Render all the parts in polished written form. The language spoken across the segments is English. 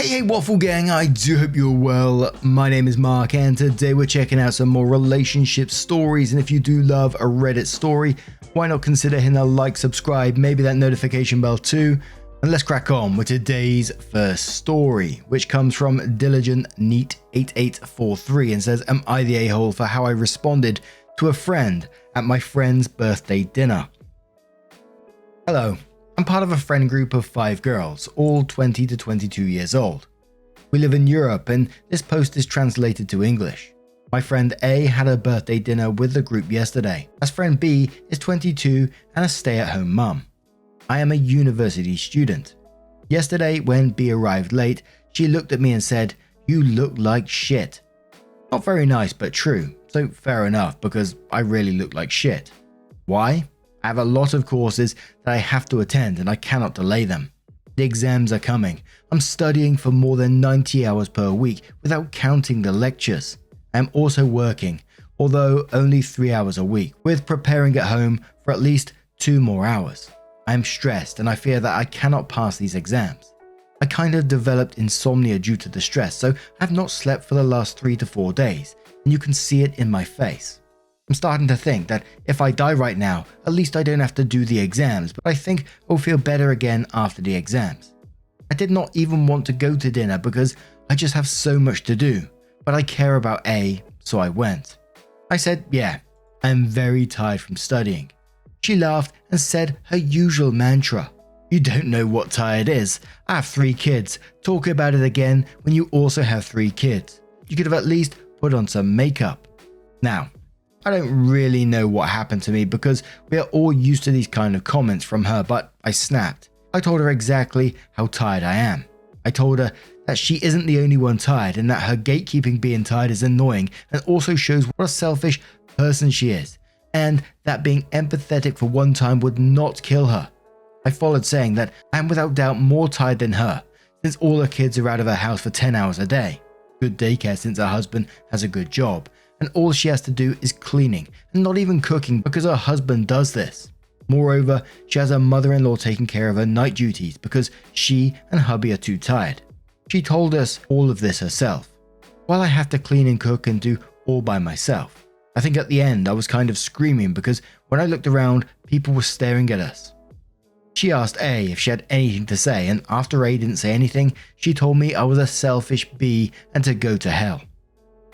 Hey Waffle Gang, I do hope you're well. My name is Mark and today we're checking out some more relationship stories, and if you do love a Reddit story, why not consider hitting a like, subscribe, maybe that notification bell too, and let's crack on with today's first story, which comes from Diligent Neat 8843 and says, am I the a-hole for how I responded to a friend at my friend's birthday dinner? Hello. I'm part of a friend group of 5 girls, all 20 to 22 years old. We live in Europe and this post is translated to English. My friend A had a birthday dinner with the group yesterday, as friend B is 22 and a stay-at-home mum. I am a university student. Yesterday when B arrived late, she looked at me and said, "You look like shit." Not very nice but true, so fair enough because I really look like shit. Why? I have a lot of courses that I have to attend and I cannot delay them. The exams are coming. I'm studying for more than 90 hours per week without counting the lectures. I am also working, although only 3 hours a week, with preparing at home for at least 2 more hours. I am stressed and I fear that I cannot pass these exams. I kind of developed insomnia due to the stress, so I have not slept for the last 3 to 4 days, and you can see it in my face. I'm starting to think that if I die right now, at least I don't have to do the exams, but I think I'll feel better again after the exams. I did not even want to go to dinner because I just have so much to do, but I care about A, so I went. I said, yeah, I am very tired from studying. She laughed and said her usual mantra. You don't know what tired is. I have 3 kids. Talk about it again when you also have 3 kids. You could have at least put on some makeup. Now, I don't really know what happened to me because we are all used to these kind of comments from her, but I snapped. I told her exactly how tired I am. I told her that she isn't the only one tired and that her gatekeeping being tired is annoying and also shows what a selfish person she is, and that being empathetic for one time would not kill her. I followed saying that I am without doubt more tired than her, since all her kids are out of her house for 10 hours a day. Good daycare since her husband has a good job, and all she has to do is cleaning and not even cooking because her husband does this. Moreover, she has her mother-in-law taking care of her night duties because she and hubby are too tired. She told us all of this herself, while I have to clean and cook and do all by myself. I think at the end I was kind of screaming because when I looked around, people were staring at us. She asked A if she had anything to say, and after A didn't say anything, she told me I was a selfish B and to go to hell.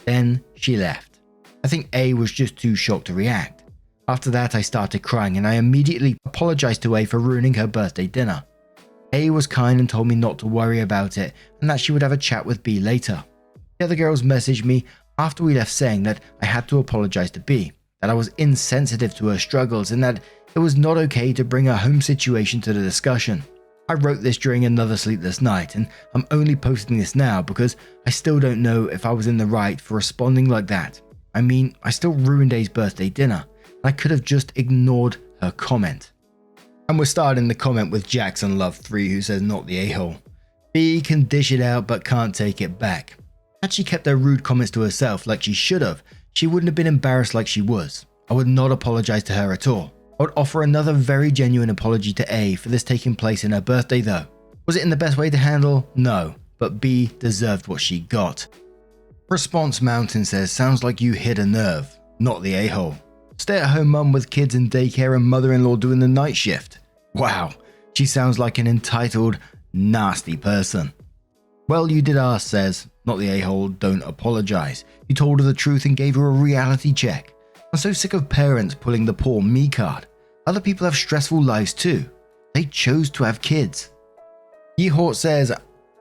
Then she left. I think A was just too shocked to react. After that I started crying and I immediately apologized to A for ruining her birthday dinner. A was kind and told me not to worry about it and that she would have a chat with B later. The other girls messaged me after we left saying that I had to apologize to B, that I was insensitive to her struggles and that it was not okay to bring her home situation to the discussion. I wrote this during another sleepless night and I'm only posting this now because I still don't know if I was in the right for responding like that. I mean, I still ruined A's birthday dinner, and I could have just ignored her comment. And we're starting the comment with Jackson Love 3 who says not the a-hole. B can dish it out but can't take it back. Had she kept her rude comments to herself like she should have, she wouldn't have been embarrassed like she was. I would not apologize to her at all. I would offer another very genuine apology to A for this taking place in her birthday though. Was it in the best way to handle? No, but B deserved what she got. Response Mountain says, sounds like you hit a nerve, not the a-hole. Stay-at-home mum with kids in daycare and mother-in-law doing the night shift. Wow, she sounds like an entitled, nasty person. Well, you did ask, says, not the a-hole, don't apologize. You told her the truth and gave her a reality check. I'm so sick of parents pulling the poor me card. Other people have stressful lives too. They chose to have kids. Yehort says,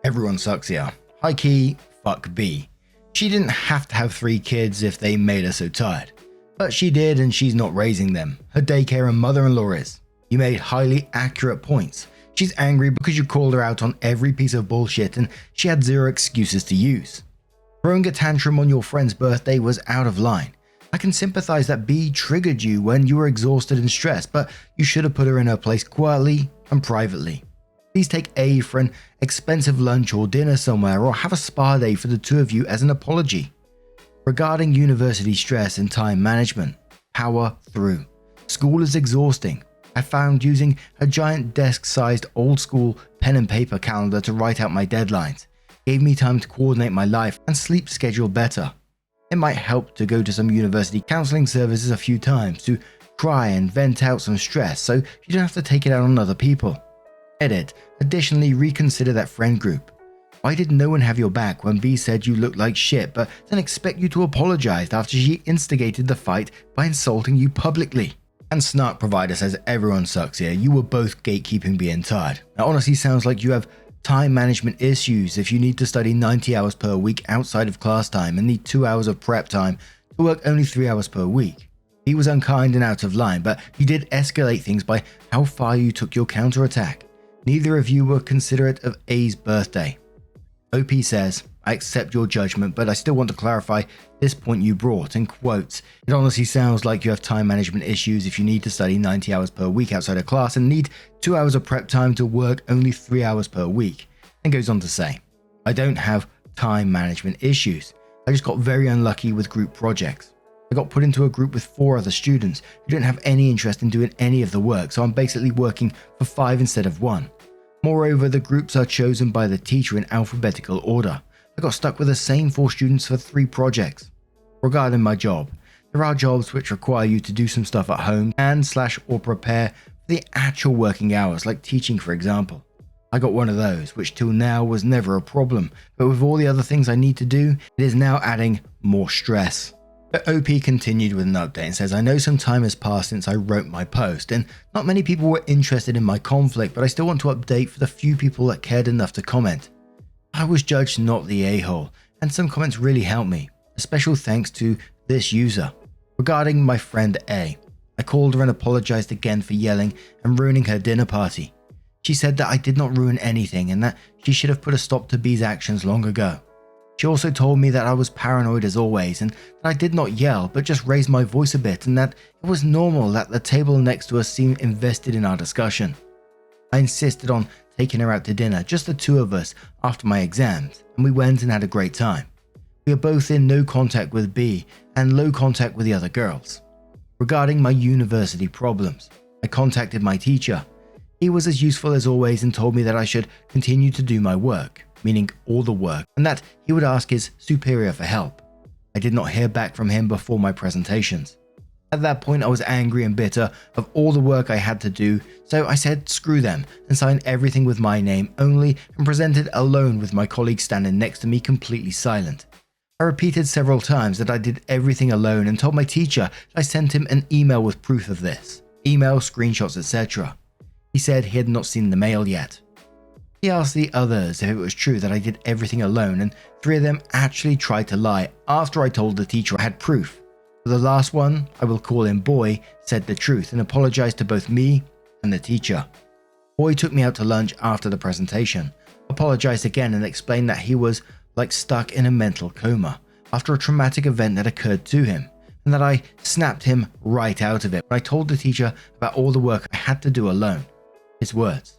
everyone sucks here. High key, fuck B. She didn't have to have 3 kids if they made her so tired. But she did and she's not raising them. Her daycare and mother-in-law is. You made highly accurate points. She's angry because you called her out on every piece of bullshit and she had 0 excuses to use. Throwing a tantrum on your friend's birthday was out of line. I can sympathize that B triggered you when you were exhausted and stressed, but you should have put her in her place quietly and privately. Please take A for an expensive lunch or dinner somewhere or have a spa day for the 2 of you as an apology. Regarding university stress and time management, power through. School is exhausting. I found using a giant desk-sized old-school pen and paper calendar to write out my deadlines. gave me time to coordinate my life and sleep schedule better. It might help to go to some university counseling services a few times to cry and vent out some stress so you don't have to take it out on other people. Edit. Additionally, reconsider that friend group. Why did no one have your back when B said you looked like shit but then expect you to apologize after she instigated the fight by insulting you publicly? And Snark Provider says everyone sucks here. You were both gatekeeping B and Tired. That honestly sounds like you have time management issues if you need to study 90 hours per week outside of class time and need 2 hours of prep time to work only 3 hours per week. He was unkind and out of line, but he did escalate things by how far you took your counterattack. Neither of you were considerate of A's birthday. OP says, I accept your judgment, but I still want to clarify this point you brought, in quotes. It honestly sounds like you have time management issues if you need to study 90 hours per week outside of class and need 2 hours of prep time to work only 3 hours per week. And goes on to say, I don't have time management issues. I just got very unlucky with group projects. I got put into a group with 4 other students who didn't have any interest in doing any of the work, so I'm basically working for 5 instead of 1. Moreover, the groups are chosen by the teacher in alphabetical order. I got stuck with the same 4 students for 3 projects. Regarding my job, there are jobs which require you to do some stuff at home and/or prepare for the actual working hours, like teaching for example. I got one of those, which till now was never a problem, but with all the other things I need to do, it is now adding more stress. But OP continued with an update and says, I know some time has passed since I wrote my post, and not many people were interested in my conflict, but I still want to update for the few people that cared enough to comment. I was judged not the a-hole, and some comments really helped me. A special thanks to this user. Regarding my friend A, I called her and apologized again for yelling and ruining her dinner party. She said that I did not ruin anything and that she should have put a stop to B's actions long ago. She also told me that I was paranoid as always and that I did not yell but just raised my voice a bit and that it was normal that the table next to us seemed invested in our discussion. I insisted on taking her out to dinner, just the 2 of us, after my exams, and we went and had a great time. We are both in no contact with B and low contact with the other girls. Regarding my university problems, I contacted my teacher. He was as useful as always and told me that I should continue to do my work, meaning all the work, and that he would ask his superior for help. I did not hear back from him before my presentations. At that point I was angry and bitter of all the work I had to do, so I said screw them and signed everything with my name only and presented alone with my colleague standing next to me completely silent. I repeated several times that I did everything alone and told my teacher that I sent him an email with proof of this, email, screenshots, etc. He said he had not seen the mail yet. He asked the others if it was true that I did everything alone, and 3 of them actually tried to lie after I told the teacher I had proof. But the last one, I will call him Boy, said the truth and apologized to both me and the teacher. Boy took me out to lunch after the presentation, apologized again and explained that he was like stuck in a mental coma after a traumatic event that occurred to him, and that I snapped him right out of it when I told the teacher about all the work I had to do alone. His words.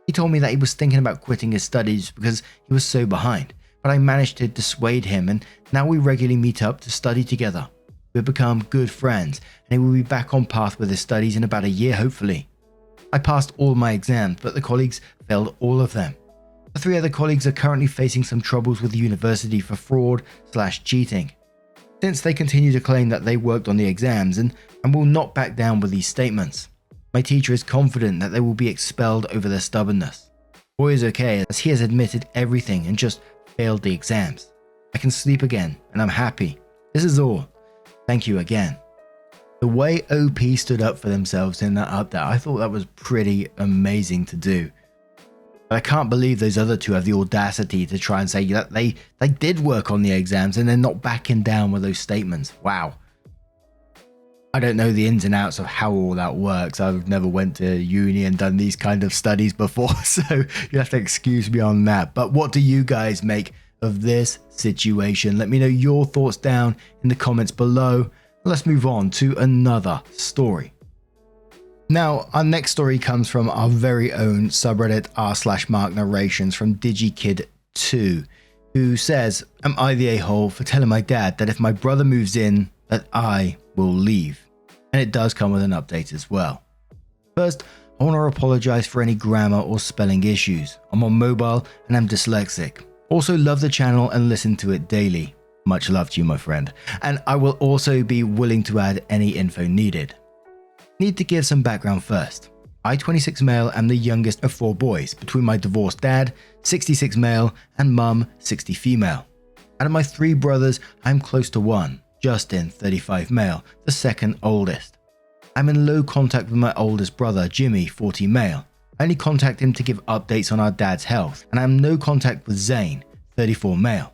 He told me that he was thinking about quitting his studies because he was so behind, but I managed to dissuade him and now we regularly meet up to study together. We've become good friends and he will be back on path with his studies in about a year hopefully. I passed all my exams, but the colleagues failed all of them. The 3 other colleagues are currently facing some troubles with the university for fraud/cheating. Since they continue to claim that they worked on the exams and will not back down with these statements. My teacher is confident that they will be expelled over their stubbornness. Boy is okay as he has admitted everything and just failed the exams. I can sleep again and I'm happy. This is all. Thank you again. The way OP stood up for themselves in that update, I thought that was pretty amazing to do. But I can't believe those other 2 have the audacity to try and say that they did work on the exams and they're not backing down with those statements. Wow. I don't know the ins and outs of how all that works. I've never went to uni and done these kind of studies before, so you have to excuse me on that. But what do you guys make of this situation? Let me know your thoughts down in the comments below. Let's move on to another story. Now, our next story comes from our very own subreddit r/Mark narrations from DigiKid2, who says, am I the a-hole for telling my dad that if my brother moves in, that I will leave? And it does come with an update as well. First, I want to apologize for any grammar or spelling issues. I'm on mobile and I'm dyslexic. Also love the channel and listen to it daily. Much love to you, my friend. And I will also be willing to add any info needed. Need to give some background first. I, 26 male, am the youngest of 4 boys between my divorced dad, 66 male, and mum, 60 female. Out of my 3 brothers, I'm close to one, Justin, 35 male, the second oldest. I'm in low contact with my oldest brother, Jimmy, 40 male. I only contact him to give updates on our dad's health, and I have no contact with Zane, 34 male.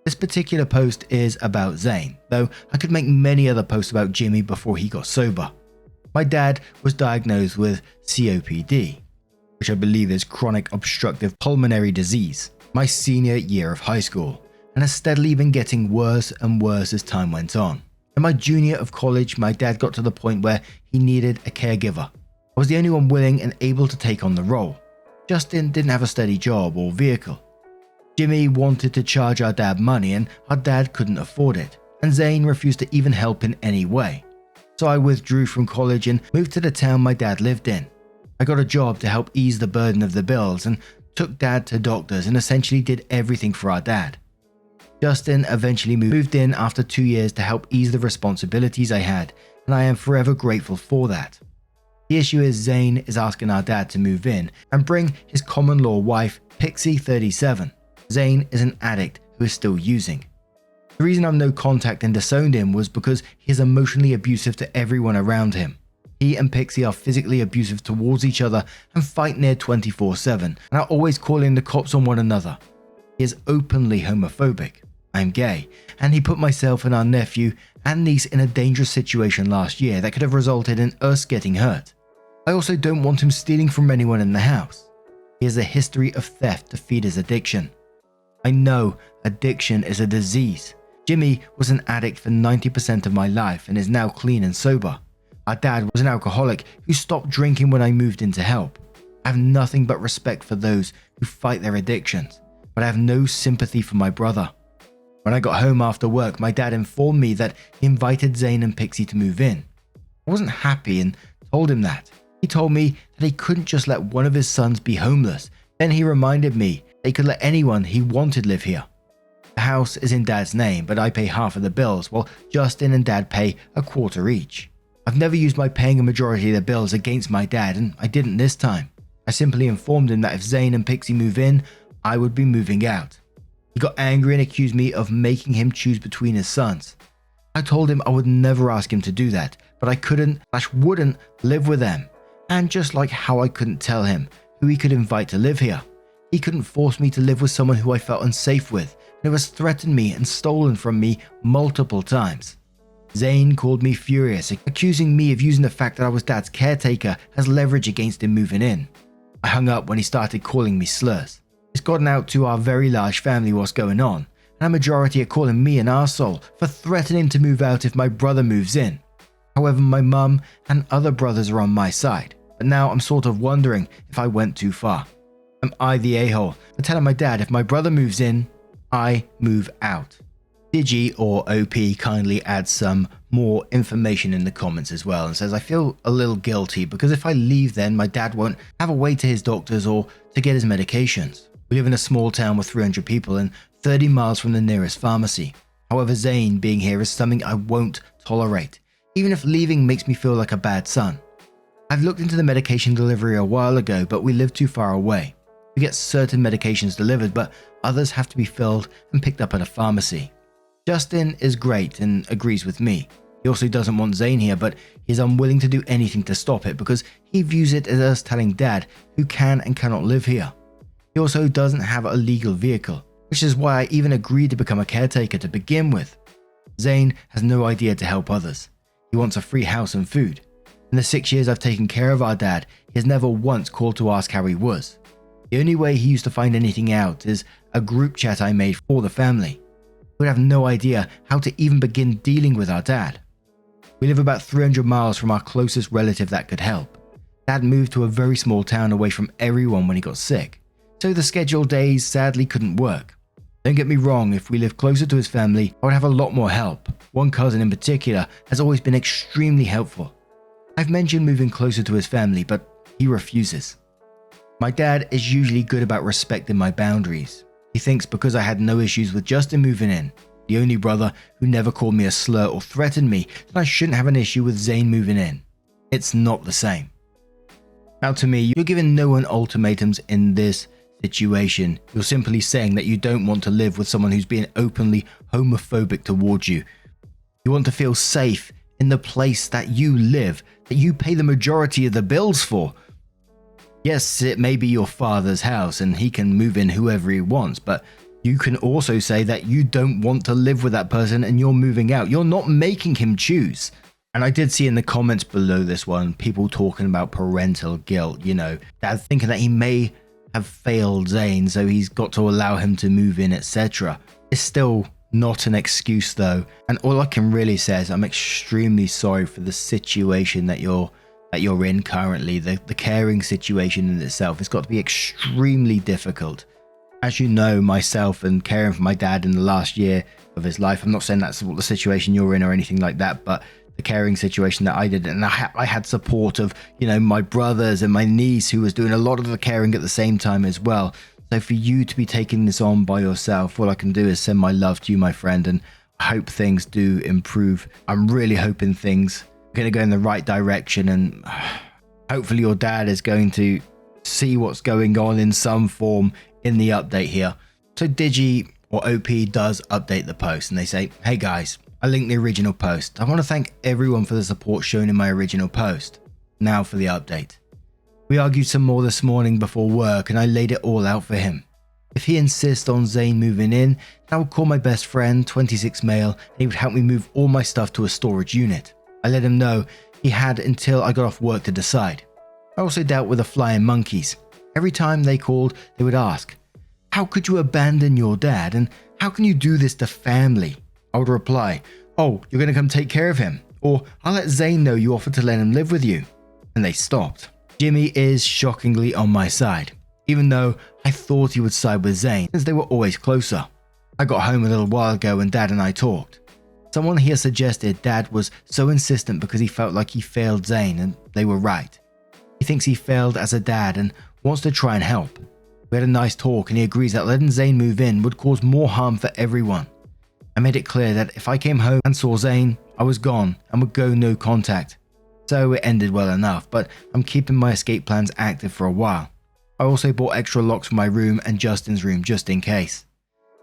This particular post is about Zane, though I could make many other posts about Jimmy before he got sober. My dad was diagnosed with COPD, which I believe is chronic obstructive pulmonary disease, my senior year of high school, and has steadily been getting worse and worse as time went on. In my junior of college, my dad got to the point where he needed a caregiver. I was the only one willing and able to take on the role. Justin didn't have a steady job or vehicle. Jimmy wanted to charge our dad money and our dad couldn't afford it, and Zane refused to even help in any way. So I withdrew from college and moved to the town my dad lived in. I got a job to help ease the burden of the bills and took dad to doctors and essentially did everything for our dad. Justin eventually moved in after 2 years to help ease the responsibilities I had, and I am forever grateful for that. The issue is Zane is asking our dad to move in and bring his common law wife, Pixie, 37. Zane is an addict who is still using. The reason I've no contact and disowned him was because he is emotionally abusive to everyone around him. He and Pixie are physically abusive towards each other and fight near 24/7 and are always calling the cops on one another. He is openly homophobic. I am gay, and he put myself and our nephew and niece in a dangerous situation last year that could have resulted in us getting hurt. I also don't want him stealing from anyone in the house. He has a history of theft to feed his addiction. I know addiction is a disease. Jimmy was an addict for 90% of my life and is now clean and sober. Our dad was an alcoholic who stopped drinking when I moved in to help. I have nothing but respect for those who fight their addictions, but I have no sympathy for my brother. When I got home after work, my dad informed me that he invited Zane and Pixie to move in. I wasn't happy and told him that. He told me that he couldn't just let one of his sons be homeless. Then he reminded me that he could let anyone he wanted live here. The house is in Dad's name, but I pay half of the bills, while Justin and Dad pay a quarter each. I've never used my paying a majority of the bills against my dad, and I didn't this time. I simply informed him that if Zane and Pixie move in, I would be moving out. He got angry and accused me of making him choose between his sons. I told him I would never ask him to do that, but I wouldn't live with them. And just like how I couldn't tell him who he could invite to live here, he couldn't force me to live with someone who I felt unsafe with and who has threatened me and stolen from me multiple times. Zane called me furious, accusing me of using the fact that I was Dad's caretaker as leverage against him moving in. I hung up when he started calling me slurs. It's gotten out to our very large family what's going on, and a majority are calling me an arsehole for threatening to move out if my brother moves in. However, my mum and other brothers are on my side, but now I'm sort of wondering if I went too far. Am I the a-hole for telling my dad if my brother moves in, I move out? Digi or OP kindly adds some more information in the comments as well and says, I feel a little guilty because if I leave then my dad won't have a way to his doctors or to get his medications. We live in a small town with 300 people and 30 miles from the nearest pharmacy. However, Zane being here is something I won't tolerate, even if leaving makes me feel like a bad son. I've looked into the medication delivery a while ago, but we live too far away. We get certain medications delivered, but others have to be filled and picked up at a pharmacy. Justin is great and agrees with me. He also doesn't want Zane here, but he is unwilling to do anything to stop it because he views it as us telling Dad who can and cannot live here. He also doesn't have a legal vehicle, which is why I even agreed to become a caretaker to begin with. Zane has no idea to help others. He wants a free house and food. In the 6 years I've taken care of our dad, he has never once called to ask how he was. The only way he used to find anything out is a group chat I made for the family. He would have no idea how to even begin dealing with our dad. We live about 300 miles from our closest relative that could help. Dad moved to a very small town away from everyone when he got sick, so the scheduled days sadly couldn't work. Don't get me wrong, if we lived closer to his family, I would have a lot more help. One cousin in particular has always been extremely helpful. I've mentioned moving closer to his family, but he refuses. My dad is usually good about respecting my boundaries. He thinks because I had no issues with Justin moving in, the only brother who never called me a slur or threatened me, then I shouldn't have an issue with Zane moving in. It's not the same. Now to me, you're giving no one ultimatums in this situation. You're simply saying that you don't want to live with someone who's being openly homophobic towards you. You want to feel safe in the place that you live, that you pay the majority of the bills for. Yes, it may be your father's house and he can move in whoever he wants, but you can also say that you don't want to live with that person and you're moving out. You're not making him choose. And I did see in the comments below this one, people talking about parental guilt, dad thinking that he may have failed Zane, so he's got to allow him to move in, etc. It's still not an excuse though. And all I can really say is I'm extremely sorry for the situation that you're in currently. The caring situation in itself has got to be extremely difficult. As you know, myself and caring for my dad in the last year of his life, I'm not saying that's what the situation you're in or anything like that, but the caring situation that I did, and I had support of, my brothers and my niece who was doing a lot of the caring at the same time as well. So for you to be taking this on by yourself, all I can do is send my love to you, my friend, and I hope things do improve. I'm really hoping things are going to go in the right direction, and hopefully your dad is going to see what's going on in some form in the update here. So Digi or OP does update the post and they say, hey guys, I linked the original post. I want to thank everyone for the support shown in my original post. Now for the update. We argued some more this morning before work and I laid it all out for him. If he insists on Zane moving in, I would call my best friend, 26 male, and he would help me move all my stuff to a storage unit. I let him know he had until I got off work to decide. I also dealt with the flying monkeys. Every time they called, they would ask, how could you abandon your dad and how can you do this to family? I would reply, oh, you're going to come take care of him, or I'll let Zane know you offered to let him live with you. And they stopped. Jimmy is shockingly on my side, even though I thought he would side with Zane since they were always closer. I got home a little while ago and Dad and I talked. Someone here suggested Dad was so insistent because he felt like he failed Zane, and they were right. He thinks he failed as a dad and wants to try and help. We had a nice talk and he agrees that letting Zane move in would cause more harm for everyone. I made it clear that if I came home and saw Zane, I was gone and would go no contact. So it ended well enough, but I'm keeping my escape plans active for a while. I also bought extra locks for my room and Justin's room just in case.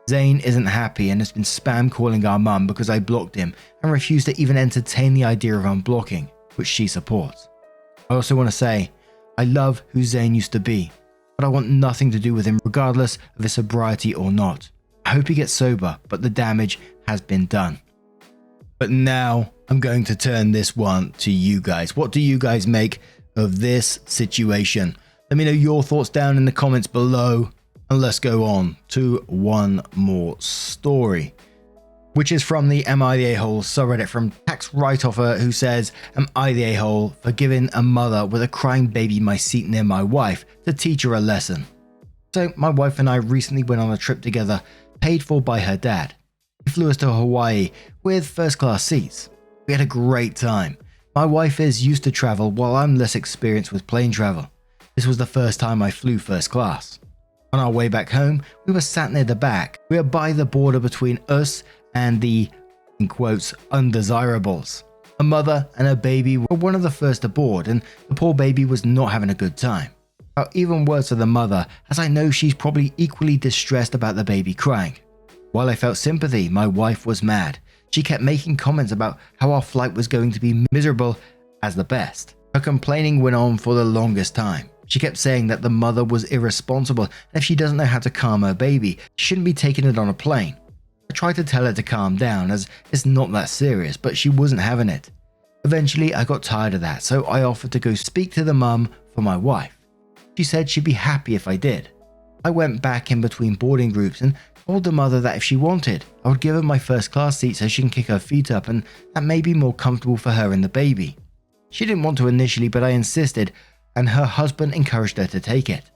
Zane isn't happy and has been spam calling our mum because I blocked him and refused to even entertain the idea of unblocking, which she supports. I also want to say, I love who Zane used to be, but I want nothing to do with him regardless of his sobriety or not. I hope he gets sober, but the damage has been done. But now I'm going to turn this one to you guys. What do you guys make of this situation? Let me know your thoughts down in the comments below, and let's go on to one more story, which is from the Am I the A-hole subreddit from Tax Write-Offer, who says, am I the a-hole for giving a mother with a crying baby my seat near my wife to teach her a lesson? So my wife and I recently went on a trip together, paid for by her dad. He flew us to Hawaii with first class seats. We had a great time. My wife is used to travel while I'm less experienced with plane travel. This was the first time I flew first class. On our way back home, we were sat near the back. We were by the border between us and the, in quotes, undesirables. A mother and her baby were one of the first aboard, and the poor baby was not having a good time. Felt even worse for the mother, as I know she's probably equally distressed about the baby crying. While I felt sympathy, my wife was mad. She kept making comments about how our flight was going to be miserable as the best. Her complaining went on for the longest time. She kept saying that the mother was irresponsible, and if she doesn't know how to calm her baby, she shouldn't be taking it on a plane. I tried to tell her to calm down, as it's not that serious, but she wasn't having it. Eventually, I got tired of that, so I offered to go speak to the mum for my wife. She said she'd be happy if I did. I went back in between boarding groups and told the mother that if she wanted, I would give her my first class seat so she can kick her feet up, and that may be more comfortable for her and the baby. She didn't want to initially, but I insisted, and her husband encouraged her to take it.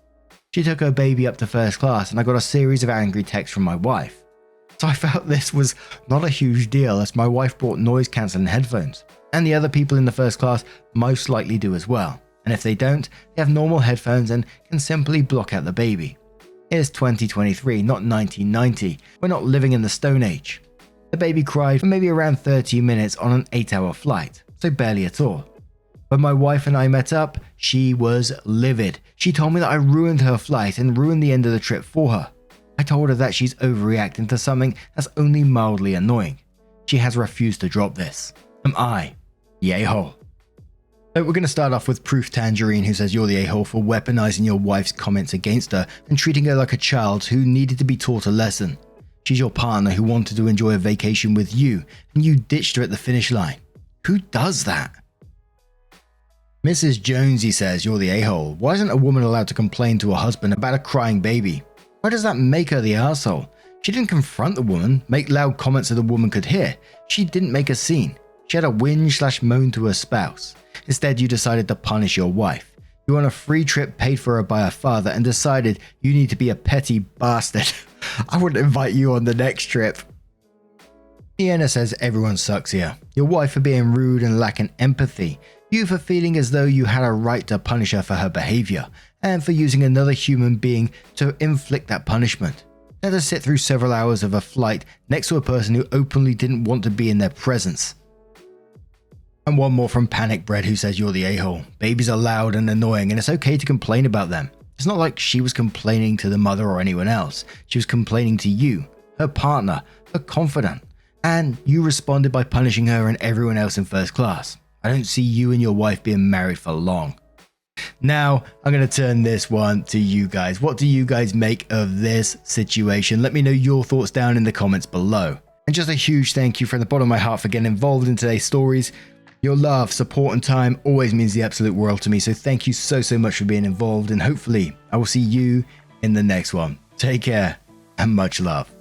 She took her baby up to first class, and I got a series of angry texts from my wife. So I felt this was not a huge deal, as my wife brought noise cancelling headphones, and the other people in the first class most likely do as well. And if they don't, they have normal headphones and can simply block out the baby. It's 2023, not 1990. We're not living in the Stone Age. The baby cried for maybe around 30 minutes on an 8-hour flight, so barely at all. When my wife and I met up, she was livid. She told me that I ruined her flight and ruined the end of the trip for her. I told her that she's overreacting to something that's only mildly annoying. She has refused to drop this. Am I the a-hole? So we're going to start off with Proof Tangerine, who says you're the a-hole for weaponizing your wife's comments against her and treating her like a child who needed to be taught a lesson. She's your partner who wanted to enjoy a vacation with you, and you ditched her at the finish line. Who does that? Mrs. Jonesy says you're the a-hole. Why isn't a woman allowed to complain to her husband about a crying baby? Why does that make her the asshole? She didn't confront the woman, make loud comments that the woman could hear. She didn't make a scene. She had a whinge/moan to her spouse. Instead, you decided to punish your wife. You were on a free trip paid for her by her father and decided you need to be a petty bastard. I wouldn't invite you on the next trip. Deanna says everyone sucks here. Your wife for being rude and lacking empathy. You for feeling as though you had a right to punish her for her behavior, and for using another human being to inflict that punishment. Let her sit through several hours of a flight next to a person who openly didn't want to be in their presence. And one more from Panic Bread, who says you're the a-hole. Babies are loud and annoying, and it's okay to complain about them. It's not like she was complaining to the mother or anyone else. She was complaining to you, her partner, her confidant, and you responded by punishing her and everyone else in first class. I don't see you and your wife being married for long. Now, I'm going to turn this one to you guys. What do you guys make of this situation? Let me know your thoughts down in the comments below. And just a huge thank you from the bottom of my heart for getting involved in today's stories. Your love, support, and time always means the absolute world to me. So thank you so much for being involved. And hopefully I will see you in the next one. Take care and much love.